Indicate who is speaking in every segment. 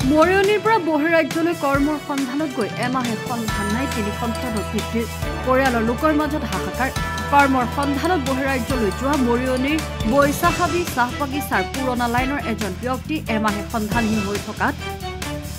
Speaker 1: মৰিয়নিৰ পৰা বহিৰাজ্যলৈ কৰ্মৰ সন্ধানত গৈ এমাহে সন্ধান নাই তিনি সন্তানৰ পিতৃৰ পৰিয়ালৰ লোকৰ মাজত হাহাকাৰ কৰ্মৰ সন্ধানত বহিৰাজ্যলৈ যোৱা মৰিয়নিৰ বৈশাখাবী চাহ বাগিচাৰ পুৰণা লাইনৰ এজন ব্যক্তি এমাহে সন্ধানহীন হৈ থকাত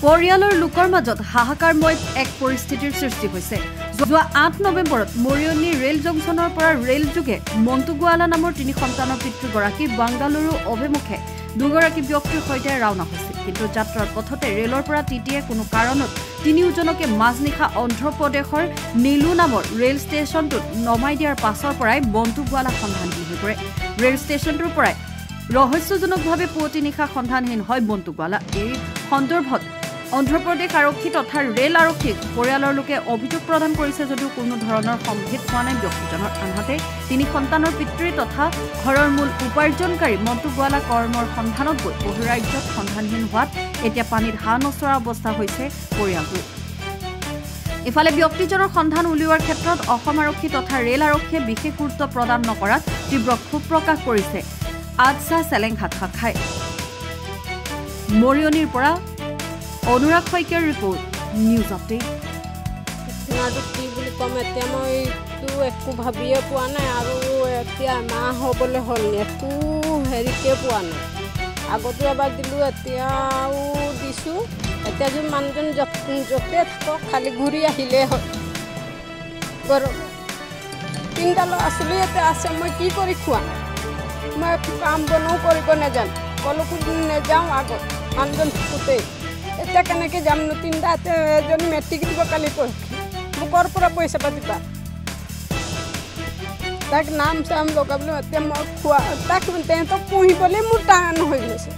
Speaker 1: পৰিয়ালৰ লোকৰ মাজত হাহাকাৰময় এক পৰিস্থিতিৰ সৃষ্টি হৈছে যোৱা 8 নৱেম্বৰত মৰিয়নি ৰেল জংচনৰ পৰা ৰেল যোগে মন্টু গোৱালা নামৰ তিনি সন্তানৰ পিতৃগৰাকী বাংগালুৰু অভিমুখে দুগৰাকী ব্যক্তিৰ সৈতে ৰাওনা হৈছিল কিন্তু যাত্ৰাৰ পথতে ৰেলৰ পৰা টিটিয়ে কোনো কাৰণত তিনিওজনকে মাজনিশা অন্ধ্ৰপ্ৰদেশৰ নীলু নামৰ ৰেল ষ্টেচনটোত নমাই দিয়াৰ পাছৰ পৰাই মন্টু গোৱালা সন্ধানহীন হৈ পৰে ৰেল ষ্টেচনটোৰ পৰাই ৰহস্যজনকভাৱে পুৱতি নিশা সন্ধানহীন হয় মন্টু গোৱালা এই সন্দৰ্ভত অন্ধ্ৰপ্ৰদেশ আৰক্ষী তথা ৰেল আৰক্ষীক পৰিয়ালৰ লোকে অভিযোগ প্ৰদান কৰিছে যদিও কোনো ধৰণৰ সম্ভেদ হোৱা নাই ব্যক্তিজনৰ আনহাতে তিনি সন্তানৰ পিতৃ তথা ঘৰৰ মূল উপাৰ্জনকাৰী মন্টু গোৱালা কৰ্মৰ সন্ধানত গৈ বহিৰাজ্যত সন্ধানহীন হোৱাত এতিয়া পানীত হাঁহ নচৰা অৱস্থা হৈছে পৰিয়ালটো ইফালে ব্যক্তিজনৰ সন্ধান উলিওৱাৰ ক্ষেত্ৰত অসম আৰক্ষী তথা ৰেল আৰক্ষীয়ে বিশেষ গুৰুত্ব প্ৰদান নকৰাত তীব্ৰ ক্ষোভ প্ৰকাশ কৰিছে আদছা চেলেংঘাট শাখাই মৰিয়নিৰ পৰা অনুৰাগ শইকীয়াৰ ৰিপৰ্ট নিউজ আপডেট
Speaker 2: নাটো কি বুলি কম এতিয়া মই এইটো একো ভাবিয়ে পোৱা নাই আৰু এতিয়া মাহ হ'বলৈ হ'ল একো হেৰিকে পোৱা নাই আগতো এবাৰ দিলোঁ এতিয়াও দিছোঁ এতিয়া যদি মানুহজন য'তে থাকক খালি ঘূৰি আহিলেই হ'ল তিনিটা ল'ৰা ছোৱালী এতিয়া আছে মই কি কৰি খোৱা মই কাম বনাও কৰিব নাজানো কলৈকো নাযাওঁ আগত মানুহজন থাকোঁতেই এতিয়া কেনেকৈ যাম ন তিনিটা এজনী মেট্ৰিক দিব কালি পৰহি মোক ক'ৰ পৰা পইচা পাতি পা তাক নাম চাম লগাবলৈ এতিয়া মই খোৱা তাক তেহেঁতক পুহিবলৈ মোৰ টান হৈ গৈছে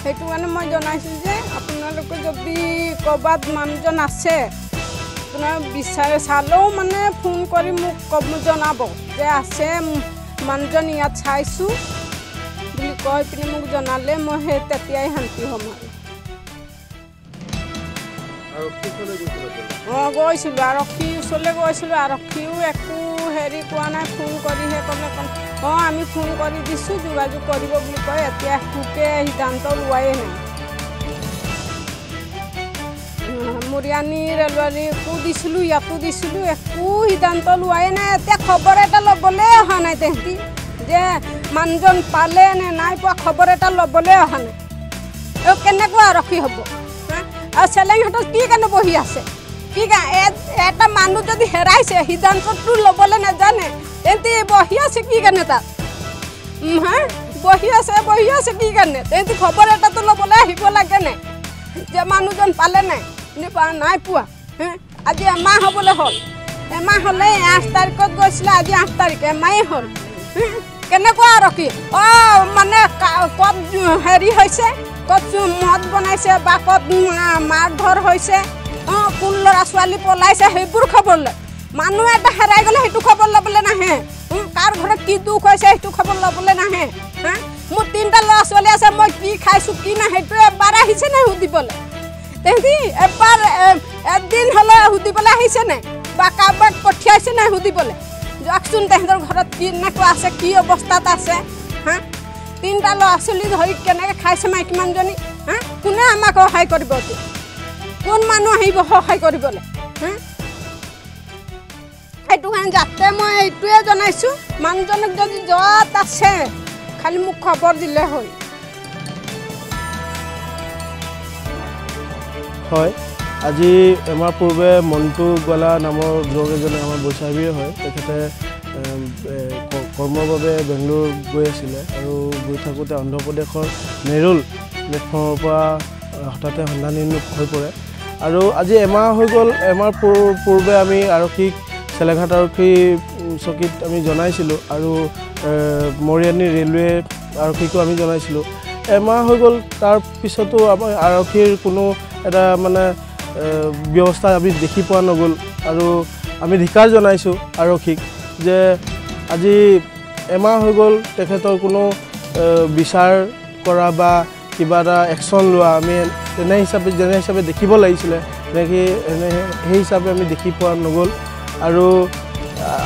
Speaker 2: সেইটো কাৰণে মই জনাইছোঁ যে আপোনালোকে যদি ক'ৰবাত মানুহজন আছে আপোনাৰ বিচাৰে চালেও মানে ফোন কৰি মোক জনাব যে আছে মানুহজন ইয়াত চাইছোঁ বুলি কৈ পিনে মোক জনালে মই সেই তেতিয়াই শান্তি হ'ম আৰু গৈছিলোঁ আৰক্ষীৰ ওচৰলৈ গৈছিলোঁ আৰক্ষীও একো হেৰি কোৱা নাই ফোন কৰিহে ক'লে আমি ফোন কৰি দিছোঁ যোগাযোগ কৰিব বুলি কয় এতিয়া একোকে সিদ্ধান্ত লোৱাই নাই মৰিয়নি ৰেলৱাৰীকো দিছিলোঁ ইয়াতো দিছিলোঁ একো সিদ্ধান্ত লোৱাই নাই এতিয়া খবৰ এটা ল'বলৈ অহা নাই তেহেঁতি যে মানুহজন পালে নে নাই পোৱা খবৰ এটা ল'বলৈ অহা নাই কেনেকুৱা আৰক্ষী হ'ব আৰু চেলেংঘাটত কি কাৰণে বহি আছে কি এটা মানুহ যদি হেৰাইছে সিদ্ধান্তটো ল'বলৈ নাজানে তেহেঁতি বহি আছে কি কাৰণে তাত বহি আছে কি কাৰণে তেহেঁতি খবৰ এটাতো ল'বলৈ আহিব লাগেনে যে মানুহজন পালে নাই নাই পোৱা আজি এমাহ হ'বলৈ হ'ল এমাহ হ'লে 8 তাৰিখত গৈছিলে আজি 8 তাৰিখ এমাহেই হ'ল কেনেকুৱা আৰক্ষী মানে ক'ত হেৰি হৈছে ক'ত মদ বনাইছে বা ক'ত মাৰ ধৰ হৈছে কোন ল'ৰা ছোৱালী পলাইছে সেইবোৰ খবৰ লয় মানুহ এটা হেৰাই গ'লে সেইটো খবৰ ল'বলৈ নাহে কাৰ ঘৰত কি দুখ হৈছে সেইটো খবৰ ল'বলৈ নাহে মোৰ 3টা ল'ৰা ছোৱালী আছে মই কি খাইছোঁ কি নাই সেইটো এবাৰ আহিছে নাই সুধিবলৈ তেহেঁতি এবাৰ এদিন হ'লে সুধিবলৈ আহিছে নাই বা কাৰোবাক পঠিয়াইছে নাই সুধিবলৈ যাওকচোন তেহেঁতৰ ঘৰত কি এনেকুৱা আছে কি অৱস্থাত আছে 3টা ল'ৰা ছোৱালী ধৰি কেনেকৈ খাইছে মাইকী মানুহজনী কোনে আমাক সহায় কৰিব কোন মানুহ আহিব সহায় কৰিবলৈ সেইটো কাৰণে যাতে মই এইটোৱে জনাইছোঁ মানুহজনক যদি য'ত আছে খালি মোক খবৰ দিলে হ'ল
Speaker 3: হয় আজি এমাহ পূৰ্বে মন্টু গোৱালা নামৰ যুৱক এজনে আমাৰ বৈশাখীয়ে হয় তেখেতে কৰ্মৰ বাবে বেংগলোৰ গৈ আছিলে আৰু গৈ থাকোঁতে অন্ধ্ৰপ্ৰদেশৰ নেৰুল প্লেটফৰ্মৰ পৰা হঠাতে সন্ধানহীন হৈ পৰে আৰু আজি এমাহ হৈ গ'ল এমাহ পূৰ্বে আমি আৰক্ষীক চেলেংঘাট আৰক্ষী চকীত আমি জনাইছিলোঁ আৰু মৰিয়নি ৰেলৱে আৰক্ষীকো আমি জনাইছিলোঁ এমাহ হৈ গ'ল তাৰ পিছতো আমাৰ আৰক্ষীৰ কোনো এটা মানে ব্যৱস্থা আমি দেখি পোৱা নগ'ল আৰু আমি ধিক্কাৰ জনাইছোঁ আৰক্ষীক যে আজি এমাহ হৈ গ'ল তেখেতৰ কোনো বিচাৰ কৰা বা কিবা এটা একশ্যন লোৱা আমি যেনে হিচাপে দেখিব লাগিছিলে তেনেকৈ সেই হিচাপে আমি দেখি পোৱা নগ'ল আৰু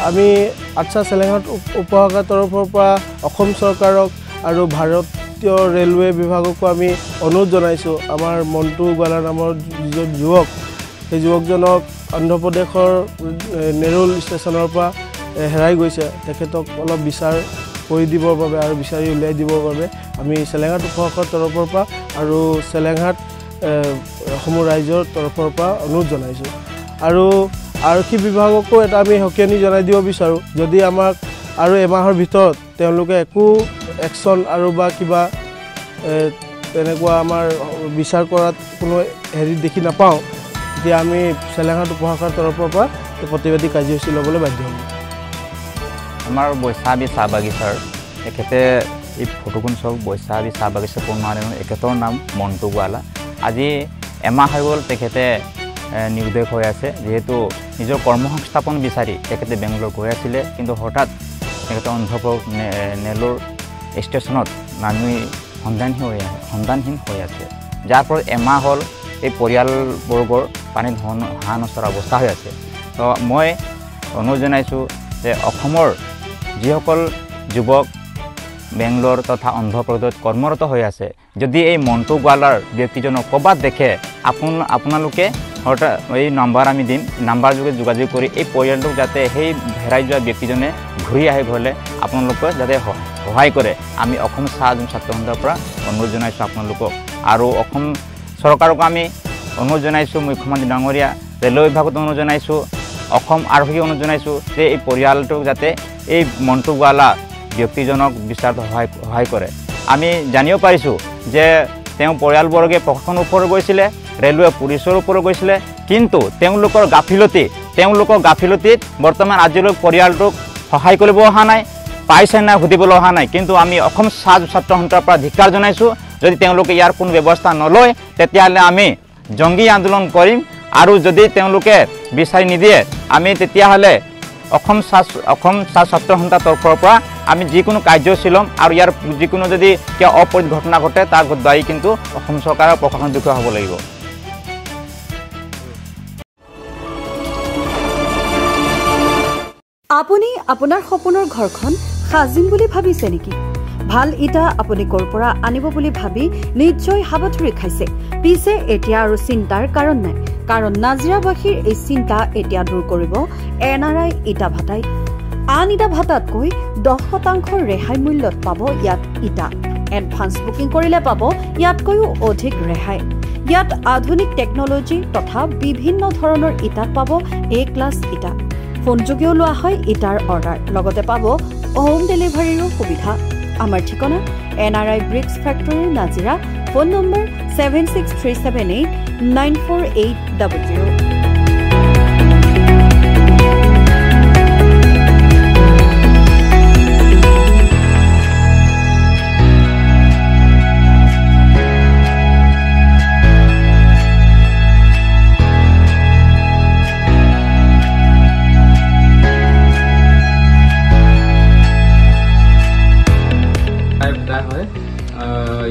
Speaker 3: আমি আদছা চেলেংঘাট উপশাখাৰ তৰফৰ পৰা অসম চৰকাৰক আৰু ভাৰত ভাৰতীয় ৰেলৱে বিভাগকো আমি অনুৰোধ জনাইছোঁ আমাৰ মণ্টু গোৱালা নামৰ যিজন যুৱক সেই যুৱকজনক অন্ধ্ৰপ্ৰদেশৰ নেৰুল ষ্টেচনৰ পৰা হেৰাই গৈছে তেখেতক অলপ বিচাৰ কৰি দিবৰ বাবে আৰু বিচাৰি উলিয়াই দিবৰ বাবে আমি চেলেঙাট উপশাখাৰ তৰফৰ পৰা আৰু চেলেঙাট অসম ৰাইজৰ তৰফৰ পৰা অনুৰোধ জনাইছোঁ আৰু আৰক্ষী বিভাগকো এটা আমি সকিয়ানি জনাই দিব বিচাৰোঁ যদি আমাক আৰু এমাহৰ ভিতৰত তেওঁলোকে একো একশ্যন আৰু বা কিবা তেনেকুৱা আমাৰ বিচাৰ কৰাত কোনো হেৰি দেখি নাপাওঁ তেতিয়া আমি চেলেঙাট উপশাখাৰ তৰফৰ পৰা প্ৰতিবাদী কাৰ্যসূচী ল'বলৈ বাধ্য হ'ম
Speaker 4: আমাৰ বৈশাবী চাহ বাগিচাৰ এখেতে এই ফটোখন চাওক বৈশাবী চাহ বাগিচা পূৰ্ণাৰায়ণ এখেতৰ নাম মণ্টু গোৱালা আজি এমাহ হৈ গ'ল তেখেতে নিৰুদ্দেশ হৈ আছে যিহেতু নিজৰ কৰ্মসংস্থাপন বিচাৰি তেখেতে বেংগলোৰ গৈ আছিলে কিন্তু হঠাৎ তেখেতে অন্ধ্ৰপ্ৰদেশ নেল্লোৰ ষ্টেচনত নামি সন্ধানহীন হৈ আছে যাৰ ফলত এমাহ হ'ল এই পৰিয়ালবৰ্গৰ পানীত হাঁহ নচৰা অৱস্থা হৈ আছে তো মই অনুৰোধ জনাইছোঁ যে অসমৰ যিসকল যুৱক বেংগলোৰ তথা অন্ধ্ৰপ্ৰদেশত কৰ্মৰত হৈ আছে যদি এই মণ্টু গোৱালাৰ ব্যক্তিজনক ক'ৰবাত দেখে আপোনালোকে হঠাৎ এই নম্বৰ আমি দিম নম্বৰ যোগে যোগাযোগ কৰি এই পৰিয়ালটোক যাতে সেই হেৰাই যোৱা ব্যক্তিজনে ঘূৰি আহি ঘৰলৈ আপোনালোকে যাতে সহায় কৰে আমি অসম চাহ ছাত্ৰ সন্থাৰ পৰা অনুৰোধ জনাইছোঁ আপোনালোকক আৰু অসম চৰকাৰক আমি অনুৰোধ জনাইছোঁ মুখ্যমন্ত্ৰী ডাঙৰীয়া ৰেলৱে বিভাগত অনুৰোধ জনাইছোঁ অসম আৰক্ষীক অনুৰোধ জনাইছোঁ যে এই পৰিয়ালটোক যাতে এই মণ্টু গোৱালা ব্যক্তিজনক বিচাৰত সহায় কৰে আমি জানিব পাৰিছোঁ যে তেওঁ পৰিয়ালবৰ্গে প্ৰশাসনৰ ওপৰত গৈছিলে ৰেলৱে পুলিচৰ ওপৰত গৈছিলে কিন্তু তেওঁলোকৰ গাফিলতিত বৰ্তমান আজিলৈ পৰিয়ালটোক সহায় কৰিব অহা নাই পাইছে নাই সুধিবলৈ অহা নাই কিন্তু আমি অসম চাহ ছাত্ৰ সন্থাৰ পৰা ধিক্কাৰ জনাইছোঁ যদি তেওঁলোকে ইয়াৰ কোনো ব্যৱস্থা নলয় তেতিয়াহ'লে আমি জংগী আন্দোলন কৰিম আৰু যদি তেওঁলোকে বিচাৰি নিদিয়ে আমি তেতিয়াহ'লে অসম চাহ ছাত্ৰ সন্থাৰ তৰফৰ পৰা আমি যিকোনো কাৰ্যসূচী ল'ম আৰু ইয়াৰ যিকোনো যদি কিবা অপৰিত ঘটনা ঘটে তাৰ দায়ী কিন্তু অসম চৰকাৰৰ প্ৰশাসন বিষয়া হ'ব লাগিব
Speaker 1: আপুনি আপোনাৰ সপোনৰ ঘৰখন সাজিম বুলি ভাবিছে নেকি ভাল ইটা আপুনি ক'ৰ পৰা আনিব বুলি ভাবি নিশ্চয় হাবাথুৰি খাইছে পিছে এতিয়া আৰু চিন্তাৰ কাৰণ নাই কাৰণ নাজিৰাবাসীৰ এই চিন্তা এতিয়া দূৰ কৰিব NRI ইটা ভাটাই আন ইটা ভাটাতকৈ 10% ৰেহাই মূল্যত পাব ইয়াত ইটা এডভান্স বুকিং কৰিলে পাব ইয়াতকৈও অধিক ৰেহাই ইয়াত আধুনিক টেকনলজি তথা বিভিন্ন ধৰণৰ ইটাত পাব A-ক্লাছ ইটা ফোন যোগেও লোৱা হয় ইটাৰ অৰ্ডাৰ লগতে পাব হোম ডেলিভাৰীৰো সুবিধা আমাৰ ঠিকনা NRI bricks factory Nazira phone number 7637894800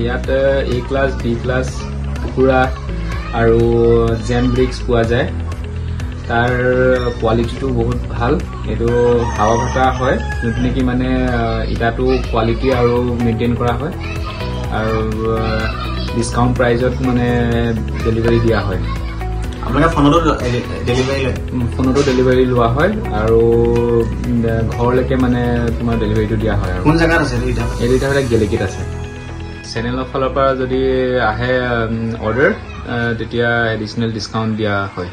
Speaker 5: ইয়াত A-ক্লাছ B-ক্লাছ কুকুৰা আৰু জেম ব্ৰিক্স পোৱা যায় তাৰ কোৱালিটিটো বহুত ভাল এইটো হাৱা ভাটা হয় যোনটো নেকি মানে ইটাটো কোৱালিটি আৰু মেইনটেইন কৰা হয় আৰু ডিছকাউণ্ট প্ৰাইজত মানে ডেলিভাৰী দিয়া হয়
Speaker 6: আপোনালোকে ফোনতো ডেলিভাৰী লোৱা হয়
Speaker 5: আৰু ঘৰলৈকে মানে তোমাৰ ডেলিভাৰীটো দিয়া হয় আৰু
Speaker 6: কোন জেগাত আছে
Speaker 5: এই দুটা গেলেকীত আছে চেনেলৰ ফালৰ পৰা যদি আহে অৰ্ডাৰ তেতিয়া এডিশ্যনেল ডিছকাউণ্ট দিয়া হয়